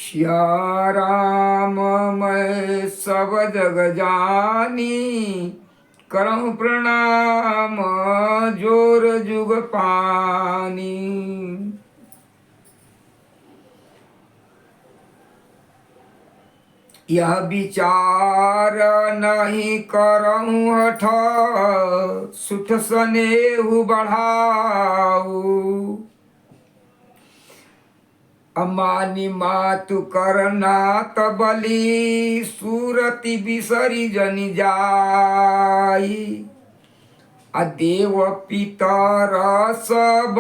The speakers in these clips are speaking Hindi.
सिया राम मैं सब जग जानी, करहूँ प्रणाम जोर जुग पानी। यह विचार नहीं करहूँ हठ, सुठ स्नेहु बढ़ाऊ। अमानी मातु करना तबली, सूरति बिसरी जनि जाई। अदेव पितर सब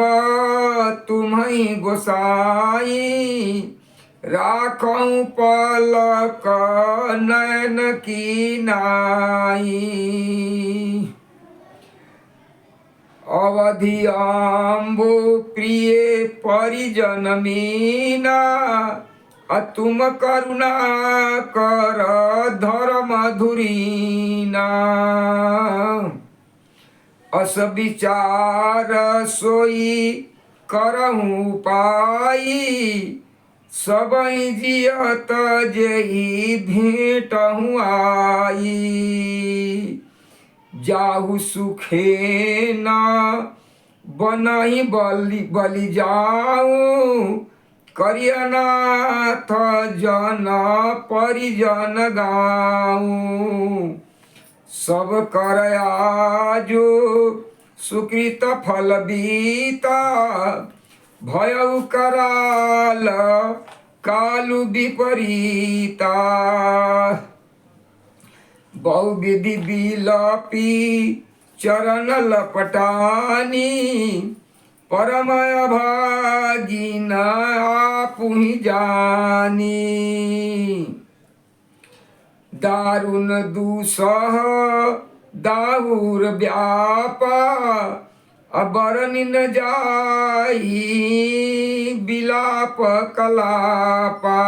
तुम्हि गोसाई, राखऊँ पलक नयन की नाई। अवधि आम्बो प्रिय परिजन मीना, तुम करुणा कर धर्म धुरीना। अस विचार सोई करहूँ पाई, सबहि जियत जेहि भेंटहूँ आई। जाहु सुखे न बनहि बलि जाऊँ, करियनाथ जन परिजन गाऊँ। सब कर आजो सुकृत फल बीता, भयउ कराल कालु विपरीता। बहुविधि बिलपी चरण लपटानी, परम अभागी न आपुहि जानी। दारुण दुसह दाहुर व्यापा, अबरनि न जाई बिलाप कलापा।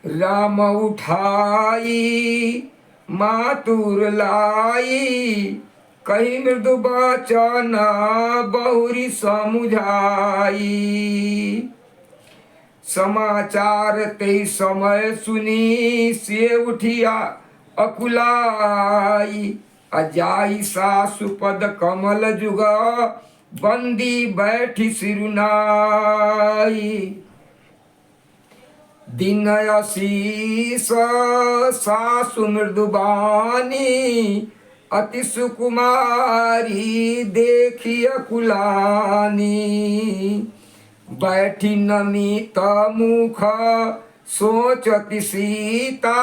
राम उठाई मातुर लाई, कही मृदु बचन बहुरी समुझाई। समाचार ते समय सुनी, से उठिया अकुलाई। अजाई सासु पद कमल जुग, बंदी बैठी सिरुनाई। दिन आशीष सासु मृदुबानी, अति सुकुमारी देखी अकुलानी। बैठी नमित मुख सोचति सीता,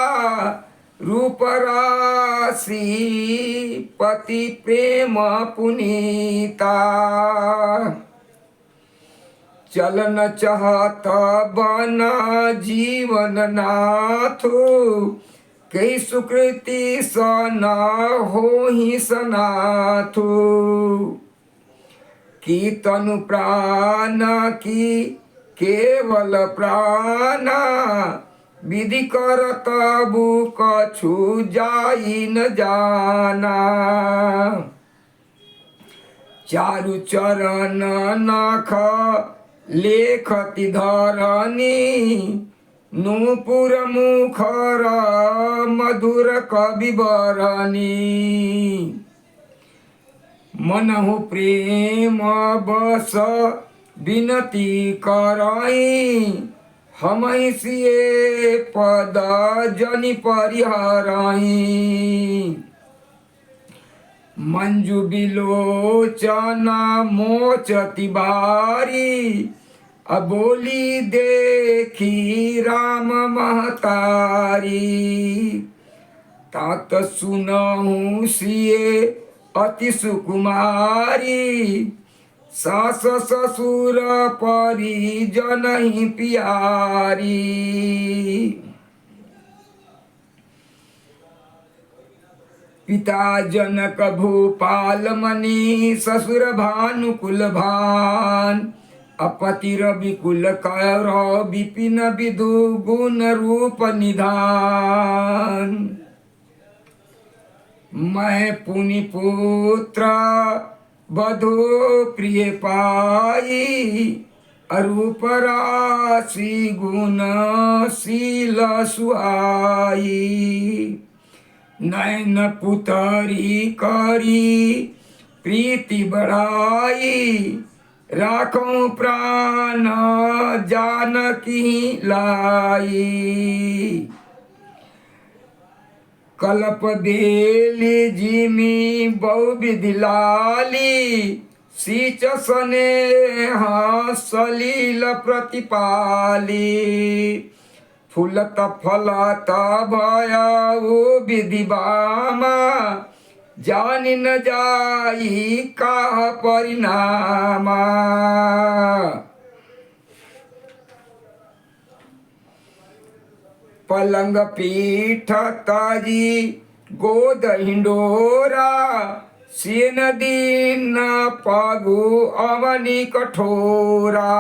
रूप राशि पति प्रेम पुनीता। चलन चाहत बन जीवन नाथो, कई सुकृति सन होहि सनाथो। की तनु प्राण की केवल प्राणा, विधि कर तबु कछु जाई न जाना। चारु चरण नख लेखति धरनी, नूपुर मुखर मधुर कविवरणी। मनहु प्रेम बस विनती करई, हमहि सिए पद जनि परिहरई। मंजु बिलोचन मोचति बारी, अबोली देखी राम महतारी। तात सुनहु सिए अति सुकुमारी, सास ससुर परिजन ही प्यारी। पिता जनक भूपाल मणि, ससुर भानुकुल भान। अपति रविकुल कौरव, विपिन विदु गुण रूप निधान। मैं पुनि पुत्र बधो प्रिय पाई अरूप राशि गुण शील सुहाई नयन पुतरी करी प्रीति बढ़ाई राखों प्राण जानकी लाई कल्प बेली जिमी बहु विधि लाली सीच स्नेह सलील प्रतिपाली फूलत फलत भयउ विधि बामा जानि न जाई का परिणामा पलंग पीठ ताजी गोद हिंडोरा सीन दीन पगु अवनि कठोरा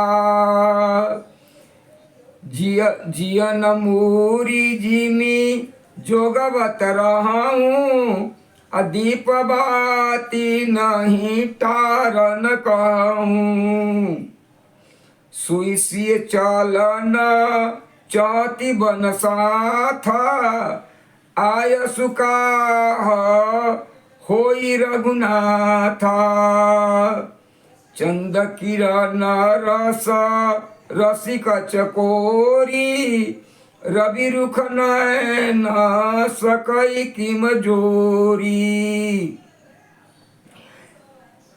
जियन मूरी जिमी जोगवत रहूं अदीप बाती नहीं टारन कहूं सुई सिय चलन चौति बन साथ आय सुका होई रघुनाथ चंद किरण रस रसिक चकोरी रवि रुख नयन सकई किम जोरी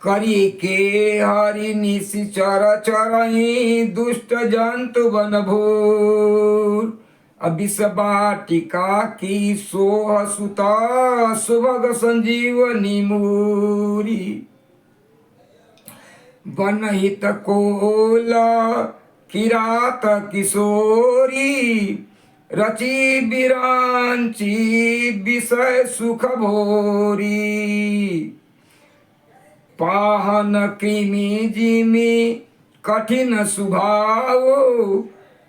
करी के हरि निशिचर चरई दुष्ट जंतु बन भूर अभिस बाटिका की सोह सुता सुभग संजीवनी मूरी बनहित कोला किरात किशोरी रची बिरांची विषय सुख भोरी पाहन कृमि जिमि कठिन स्वभाव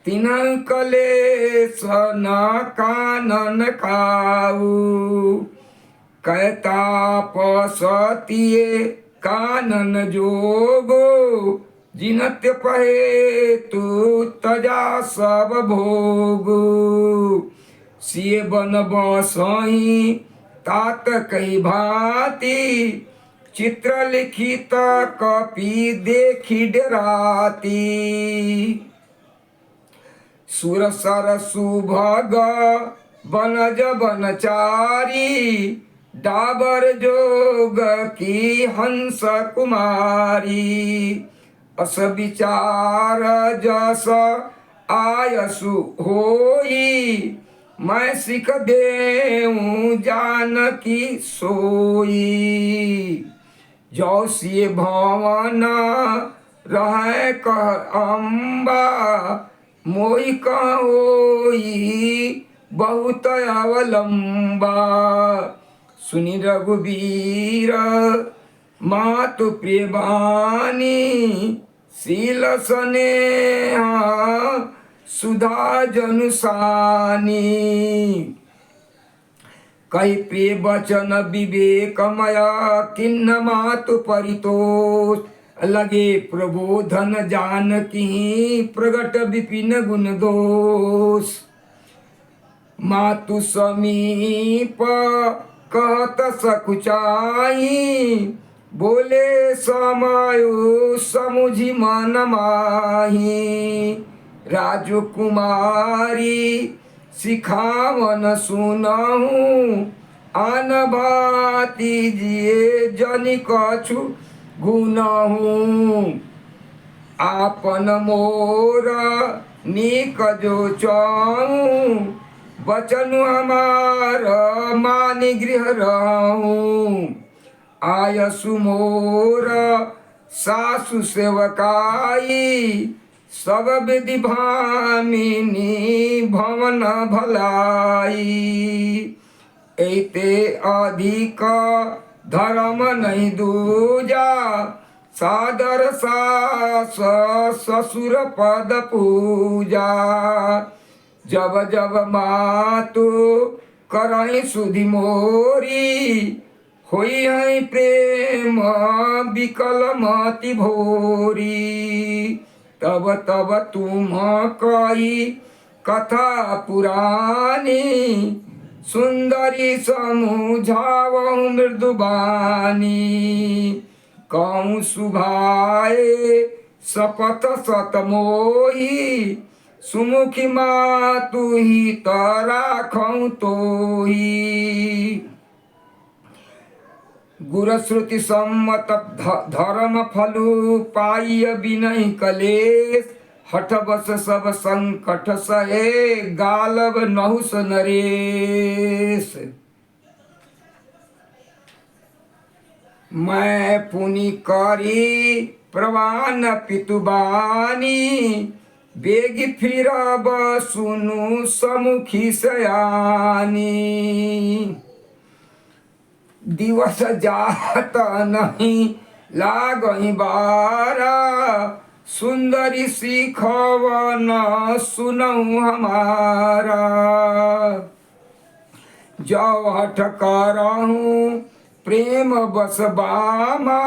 तिन्ह कलेश न कानन खाऊ कैतापसतिये कानन जोगो जिनत्य पहे तू तजा सब भोगो सिय बन बसही तात कई भांति चित्र लिखित कपि देखी डराती सुर सर सुभग बनज बनचारी डाबर जोग की हंस कुमारी अस विचार जस आयसु होई मैं सिख देऊं जानकी सोई जौसिय भवन रह कह अम्बा मोहि कहोई बहुत अवलंबा सुनि रघुवीर मातु प्रिय बानी शील स्नेह सुधा जनुसानी कई प्रिय वचन विवेकमय किन्न मातु परितोष लगे प्रबोधन जानकी प्रगट विपिन गुण दोष मातु समीप कहत सकुचाई बोले समायो समुझी मन माही राजकुमारी सिखावन सुनहूँ आन भाती जिए जनि कछु गुनहूँ आपन मोर निक जो चाहूँ बचन हमार मानि गृह रहूँ आयसु मोर सासु सेवकाई सब विधि भामिनी भवन भलाई एते अधिक धर्म नहीं दूजा सादर सास ससुर पद पूजा जब जब मातु करहि सुधि मोरी होई है प्रेम विकल मति भोरी। तब तब तुम कई कथा पुरानी, सुंदरी समुझावहु मृदुबानी। कहूँ सुभाए शपथ सत मोही, सुमुखी मातु ही राखऊँ तोही। गुरश्रुति सम्मत धर्म फलु पाइय बिनहि कलेश। हठ बस सब संकट सहे, गालव नहुस नरेश। मैं पुनि करी प्रवान पितुबानी, बेगी फिरब सुनु समुखी सयानी। दिवस जात नहीं लागहि बारा, सुंदरी सिखवन सुनऊ हमारा। जो हठ करहूँ प्रेम बस बामा,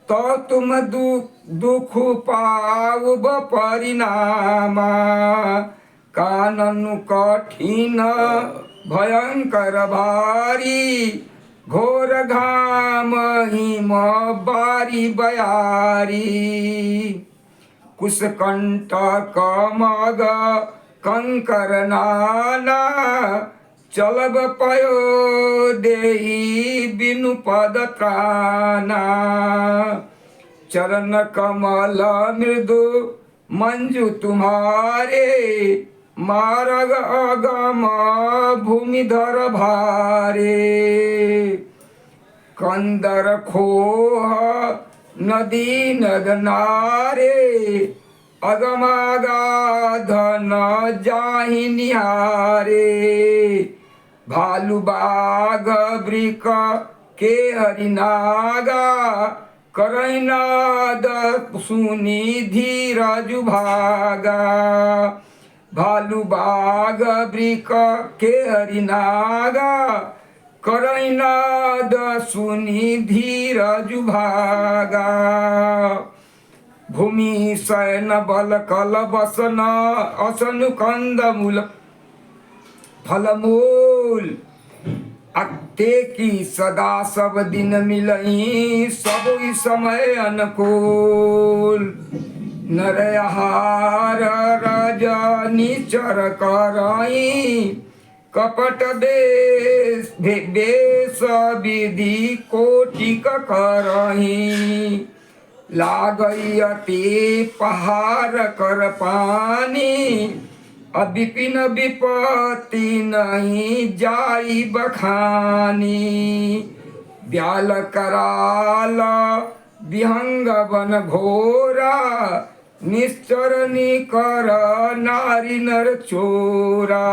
तो तुम दुख पाउब परिणामा। कानन कठिन भयंकर भारी, घोर घाम हिम बारी बयारी। कुशकंटक मग कंकर नाना, चलब पयो देहि बिनु पद त्राना। चरण कमल मृदु मंजु तुम्हारे, मार्ग अगम भूमिधर भारे। कंदर खोह नदी नदनारे, अगमागाध न जाहि निहारे। भालु बाघ वृक के हरिनागा, करहि नाद सुनि धीरज भागा। भालु बाघ वृक के हरिनागा, करहि नाद सुनि धीरज भागा। भूमि शयन बल कल बसन, असन कंद मूल फलमूल। अत्ते की सदा सब दिन मिलई, सब समय अनुकूल। नरहार रजनीचर करई, कपट बेश विधि कोटिक करही। लागई अति पहाड़ कर पानी, अविपिन विपत्ति नहीं जाई बखानी। ब्याल कराल विहंग बन घोरा, निश्चर निकर नारी नर चोरा।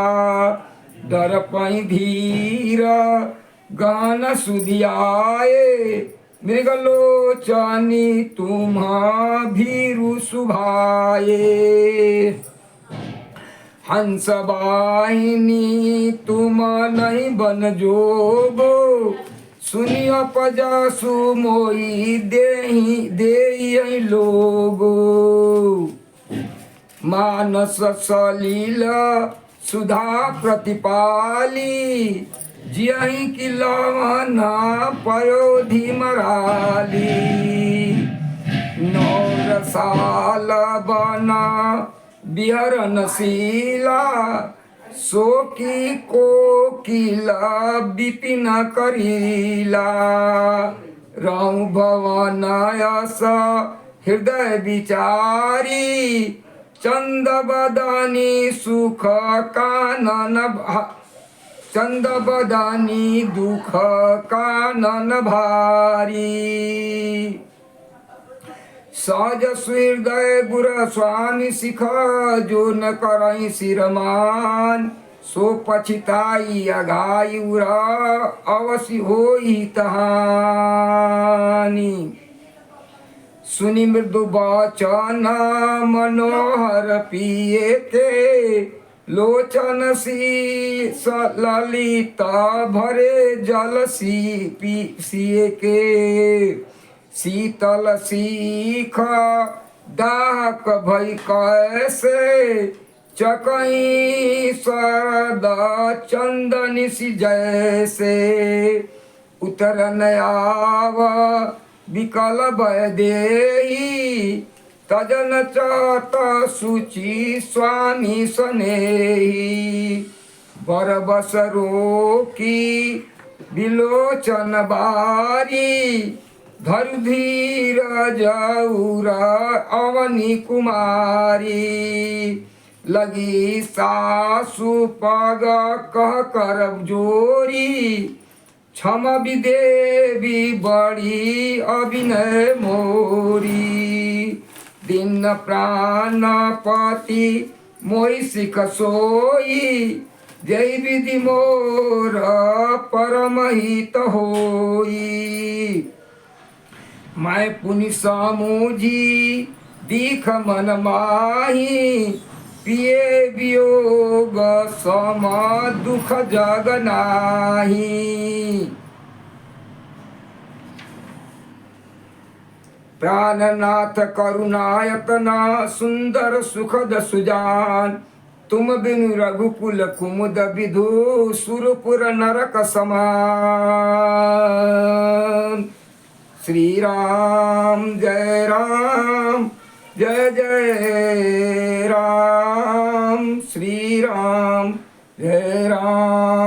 दर्पई धीर गान सुधियाए, मृगलोचनी तुम्हा भीरु सुभाए। हंस वाहिनी तुम नहीं बन जोगो, सुनियो पजासु मोई देहि लोगो। मानस सलील सुधा प्रतिपाली, जियहि की लवना पयोधि मराली। नौरसाल बना विहरनशीला, शोकी कोकिला विपिन करीला। रहु भवन यस हृदय विचारी, चंद बदनी सुख कानन चंद बदनी दुख कानन भारी। सहज हृदय गुर स्वामी सिख, जो न करई सिरमान। सो पछिताई अघाई उरा, अवश्य होई तहानी। सुनि मृदु बचन मनोहर पिए के, लोचन सी ललिता भरे जल सी पिए के, शीतल सीख दाहक भई कैसे, चकई सरदा चंदन सी जैसे, उतरन आव विकल भय देही, तजन चात सुचि स्वामी सनेही, बर बसरो की बिलोचन बारी, धरु धीर जऊरा अवनी कुमारी, लगी सासु पग कह कर जोरी, क्षम विदेवी बड़ी अभिनय मोरी, दिन प्राणपति मोहि सिख सोई, जय विधि मोर परमहित होई, मैं पुनि सामुझी दीख मन माही, पिए वियोग सम दुख जग नाही, प्राणनाथ करुणायतना सुंदर सुखद सुजान, तुम बिनु रघुकुल कुमुद विधु सुरपुर नरक समान, श्री राम जय राम जय जय राम, श्री राम जय राम।